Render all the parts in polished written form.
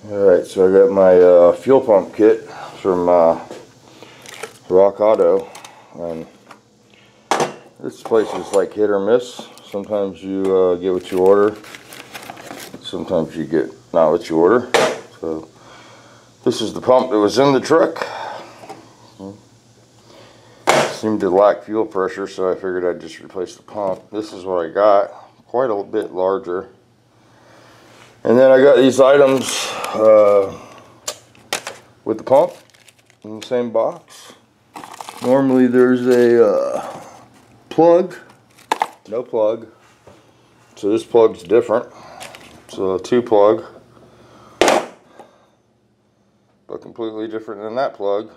Alright, so I got my fuel pump kit from Rock Auto, and this place is like hit or miss. Sometimes you get what you order, sometimes you get not what you order. So this is the pump that was in the truck. Seemed to lack fuel pressure, so I figured I'd just replace the pump. This is what I got, quite a bit larger. And then I got these items with the pump in the same box. Normally there's a plug, no plug. So this plug's different. It's a 2-plug, but completely different than that plug.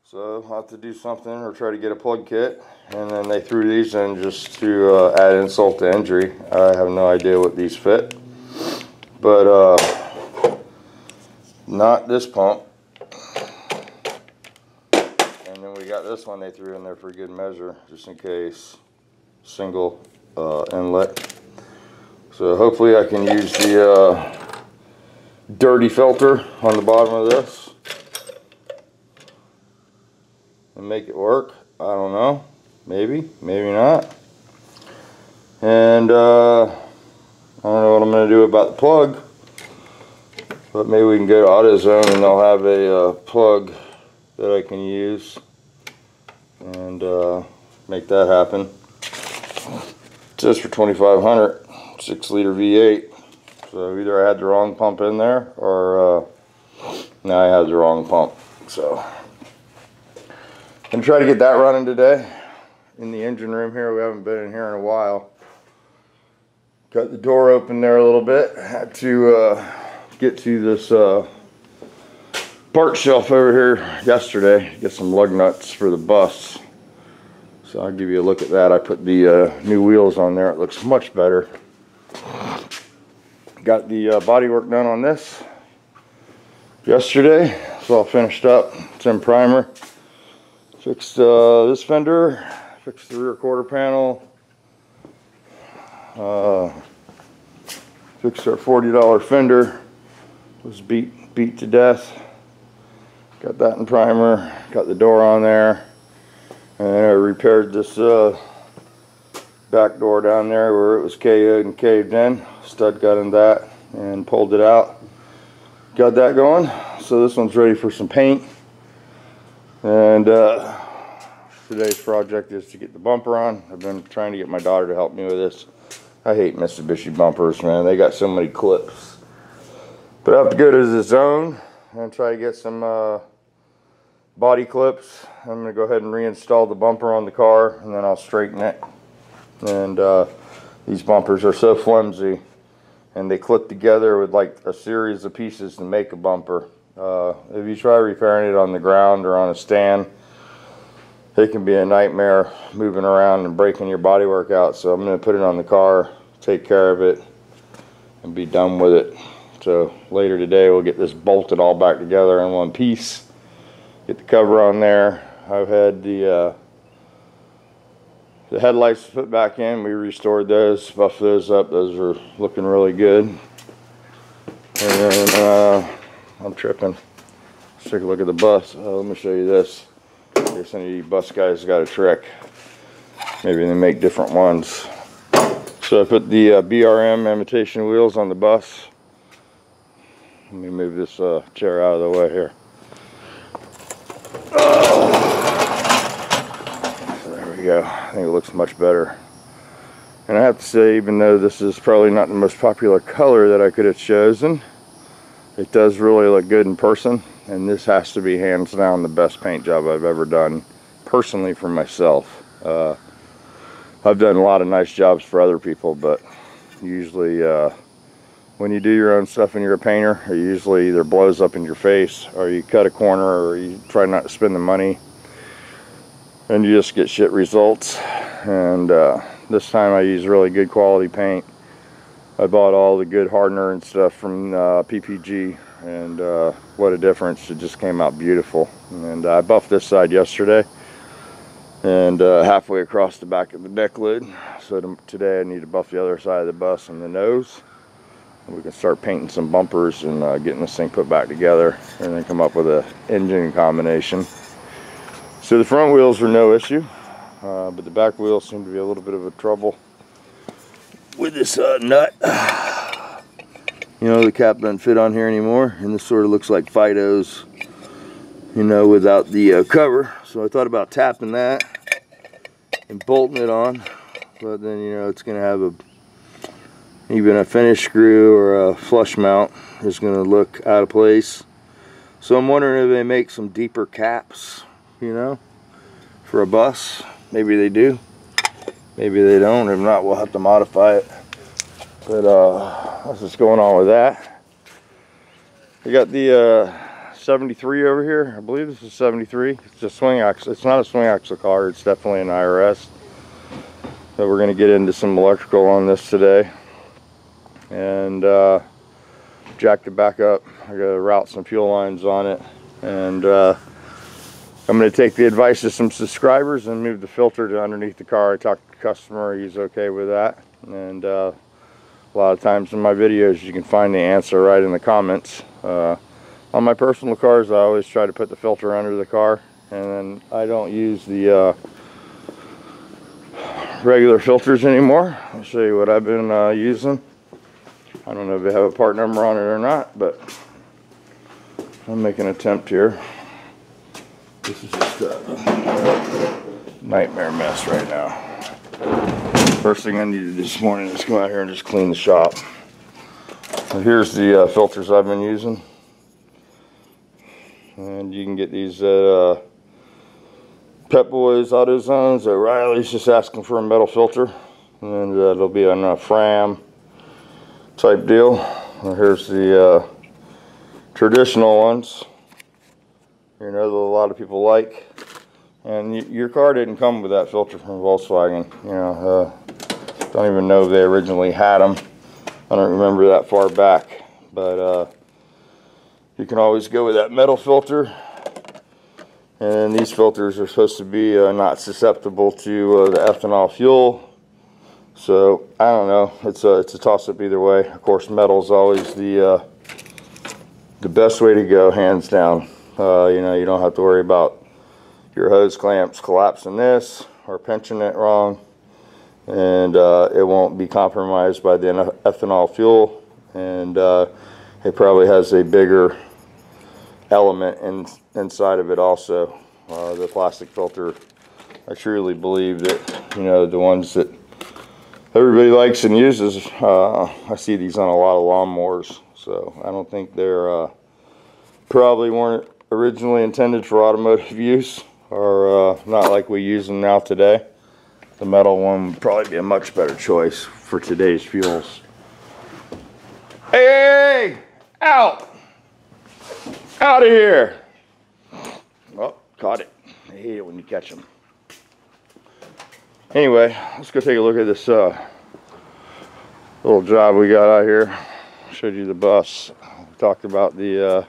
So I'll have to do something or try to get a plug kit. And then they threw these in just to add insult to injury. I have no idea what these fit. But not this pump. And then we got this one they threw in there for good measure, just in case. Single inlet. So hopefully I can use the dirty filter on the bottom of this and make it work. I don't know. Maybe, maybe not. And I don't know what I'm going to do about the plug, but maybe we can go to AutoZone and they'll have a plug that I can use and make that happen. It says for $2,500, 6-liter V8. So either I had the wrong pump in there, or no, I had the wrong pump. So I'm gonna try to get that running today in the engine room here. We haven't been in here in a while. Got the door open there a little bit. Had to get to this part shelf over here yesterday, get some lug nuts for the bus. So I'll give you a look at that. I put the new wheels on there. It looks much better. Got the body work done on this yesterday. It's all finished up. It's in primer. Fixed this fender. Fixed the rear quarter panel. Fixed our $40 fender. Was beat to death. Got that in primer. Got the door on there. And I repaired this back door down there where it was KO'd and caved in. Stud got in that and pulled it out. Got that going. So this one's ready for some paint. And today's project is to get the bumper on. I've been trying to get my daughter to help me with this. I hate Mitsubishi bumpers, man. They got so many clips. But I have to go to the zone and try to get some body clips. I'm going to go ahead and reinstall the bumper on the car, and then I'll straighten it. And these bumpers are so flimsy, and they clip together with like a series of pieces to make a bumper. If you try repairing it on the ground or on a stand, it can be a nightmare moving around and breaking your bodywork out. So I'm going to put it on the car, take care of it, and be done with it. So later today we'll get this bolted all back together in one piece. Get the cover on there. I've had the headlights put back in. We restored those, buffed those up. Those are looking really good. And then I'm tripping. Let's take a look at the bus. Let me show you this. I guess any of you bus guys got a trick. Maybe they make different ones. So I put the BRM imitation wheels on the bus. Let me move this chair out of the way here. So there we go. I think it looks much better. And I have to say, even though this is probably not the most popular color that I could have chosen, it does really look good in person. And this has to be hands down the best paint job I've ever done personally for myself. I've done a lot of nice jobs for other people, but usually when you do your own stuff and you're a painter, it usually either blows up in your face, or you cut a corner, or you try not to spend the money and you just get shit results. And this time I used really good quality paint. I bought all the good hardener and stuff from PPG, and what a difference. It just came out beautiful. And I buffed this side yesterday and halfway across the back of the neck lid. So today I need to buff the other side of the bus and the nose. We can start painting some bumpers and getting this thing put back together, and then come up with a engine combination. So the front wheels are no issue, but the back wheels seem to be a little bit of a trouble with this nut. You know, the cap doesn't fit on here anymore, and this sort of looks like Fido's, you know, without the cover. So I thought about tapping that and bolting it on, but then, you know, it's going to have even a finish screw or a flush mount is going to look out of place. So I'm wondering if they make some deeper caps, you know, for a bus. Maybe they do, maybe they don't. If not, we'll have to modify it. But that's what's going on with that. We got the 73 over here. I believe this is 73. It's a swing axle. It's not a swing axle car. It's definitely an IRS. So we're going to get into some electrical on this today, and jacked it back up. I got to route some fuel lines on it, and I'm going to take the advice of some subscribers and move the filter to underneath the car. I talked to the customer. He's okay with that, and a lot of times in my videos you can find the answer right in the comments. On my personal cars, I always try to put the filter under the car, and then I don't use the regular filters anymore. I'll show you what I've been using. I don't know if they have a part number on it or not, but I'll make an attempt here. This is just a nightmare mess right now. First thing I needed this morning is go out here and just clean the shop. So here's the filters I've been using, and you can get these at Pep Boys, AutoZones. O'Reilly's just asking for a metal filter, and it'll be on a Fram type deal. And here's the traditional ones, you know, that a lot of people like. And your car didn't come with that filter from Volkswagen. You know, don't even know if they originally had them. I don't remember that far back, but you can always go with that metal filter. And these filters are supposed to be not susceptible to the ethanol fuel. So I don't know. It's a toss-up either way. Of course, metal is always the best way to go, hands down. You know, you don't have to worry about your hose clamps collapsing this or pinching it wrong, and it won't be compromised by the ethanol fuel, and it probably has a bigger element inside of it also. The plastic filter, I truly believe that, you know, the ones that everybody likes and uses, I see these on a lot of lawnmowers, so I don't think they're probably weren't originally intended for automotive use, or not like we use them now today. The metal one would probably be a much better choice for today's fuels. Hey, out! Out of here! Oh, caught it. I hate it when you catch them. Anyway, let's go take a look at this little job we got out here. Showed you the bus. We talked about the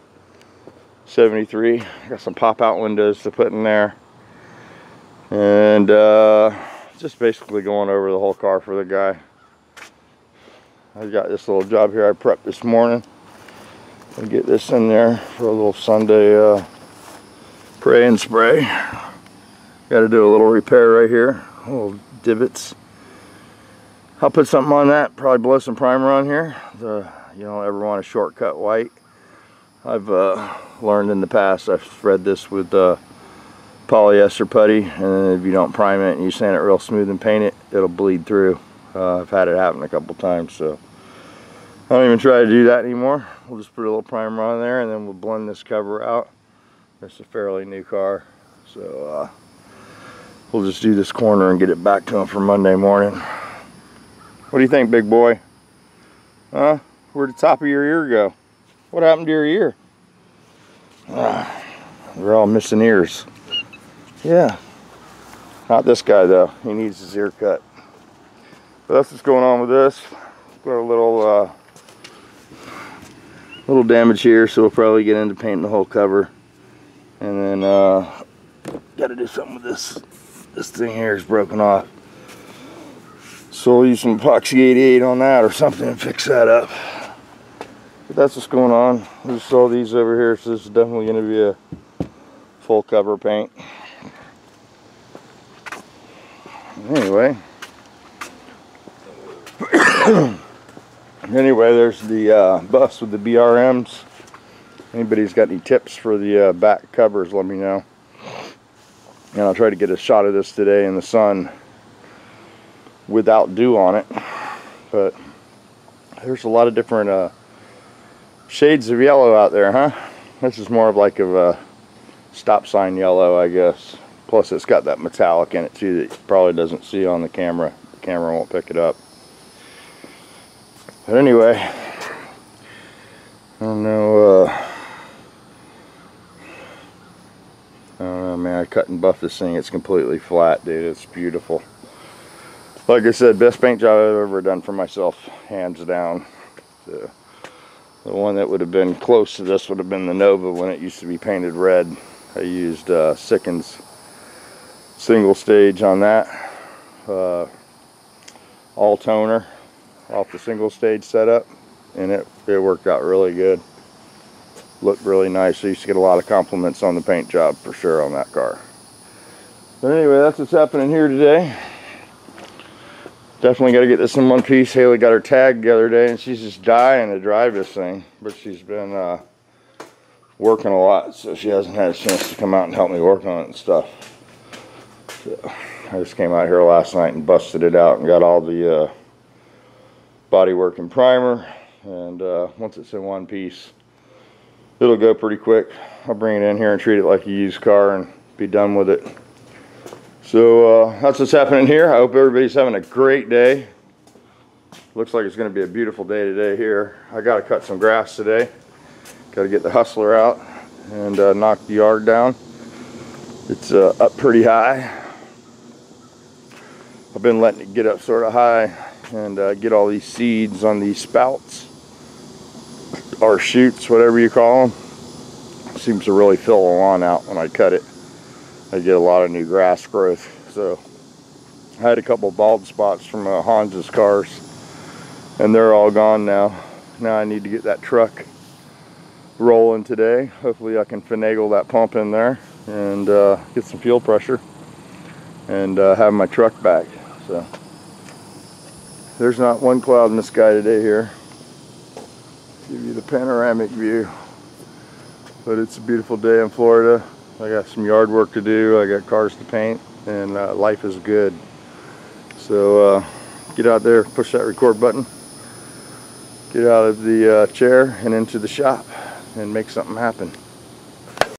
73. Got some pop-out windows to put in there, and just basically going over the whole car for the guy. I got this little job here I prepped this morning. I'll get this in there for a little Sunday pray and spray. Got to do a little repair right here, little divots. I'll put something on that, probably blow some primer on here. You don't ever want a shortcut white. I've learned in the past, I've spread this with polyester putty, and if you don't prime it and you sand it real smooth and paint it, it'll bleed through. I've had it happen a couple times, so I don't even try to do that anymore. We'll just put a little primer on there, and then we'll blend this cover out. It's a fairly new car, so we'll just do this corner and get it back to him for Monday morning. What do you think, big boy? Huh? Where'd the top of your ear go? What happened to your ear? They're all missing ears. Yeah. Not this guy, though. He needs his ear cut. But that's what's going on with this. Got a little damage here, so we'll probably get into painting the whole cover. And then got to do something with this. This thing here is broken off. So we'll use some epoxy 88 on that or something and fix that up. that's what's going on. I just saw these over here, so this is definitely going to be a full cover paint. Anyway. Anyway, there's the bus with the BRMs. Anybody's got any tips for the back covers, let me know. And I'll try to get a shot of this today in the sun without dew on it. But there's a lot of different shades of yellow out there, huh? This is more of like a stop sign yellow, I guess. Plus it's got that metallic in it too that you probably doesn't see on the camera. The camera won't pick it up. But anyway, I don't know, man, I cut and buff this thing. It's completely flat, dude. It's beautiful. Like I said, best paint job I've ever done for myself, hands down. The one that would have been close to this would have been the Nova when it used to be painted red. I used Sickens single stage on that, all toner off the single stage setup, and it worked out really good. Looked really nice. I used to get a lot of compliments on the paint job for sure on that car. But anyway, that's what's happening here today. Definitely got to get this in one piece. Haley got her tag the other day and she's just dying to drive this thing, but she's been working a lot, so she hasn't had a chance to come out and help me work on it and stuff. So I just came out here last night and busted it out and got all the bodywork and primer, and once it's in one piece it'll go pretty quick. I'll bring it in here and treat it like a used car and be done with it. So that's what's happening here. I hope everybody's having a great day. Looks like it's going to be a beautiful day today here. I got to cut some grass today. Got to get the hustler out and knock the yard down. It's up pretty high. I've been letting it get up sort of high and get all these seeds on these spouts or shoots, whatever you call them. Seems to really fill the lawn out when I cut it. I get a lot of new grass growth. So I had a couple bald spots from Hans's cars and they're all gone now. Now I need to get that truck rolling today. Hopefully I can finagle that pump in there and get some fuel pressure and have my truck back. So there's not one cloud in the sky today here. Give you the panoramic view. But it's a beautiful day in Florida. I got some yard work to do. I got cars to paint, and life is good. So get out there, push that record button, get out of the chair and into the shop and make something happen.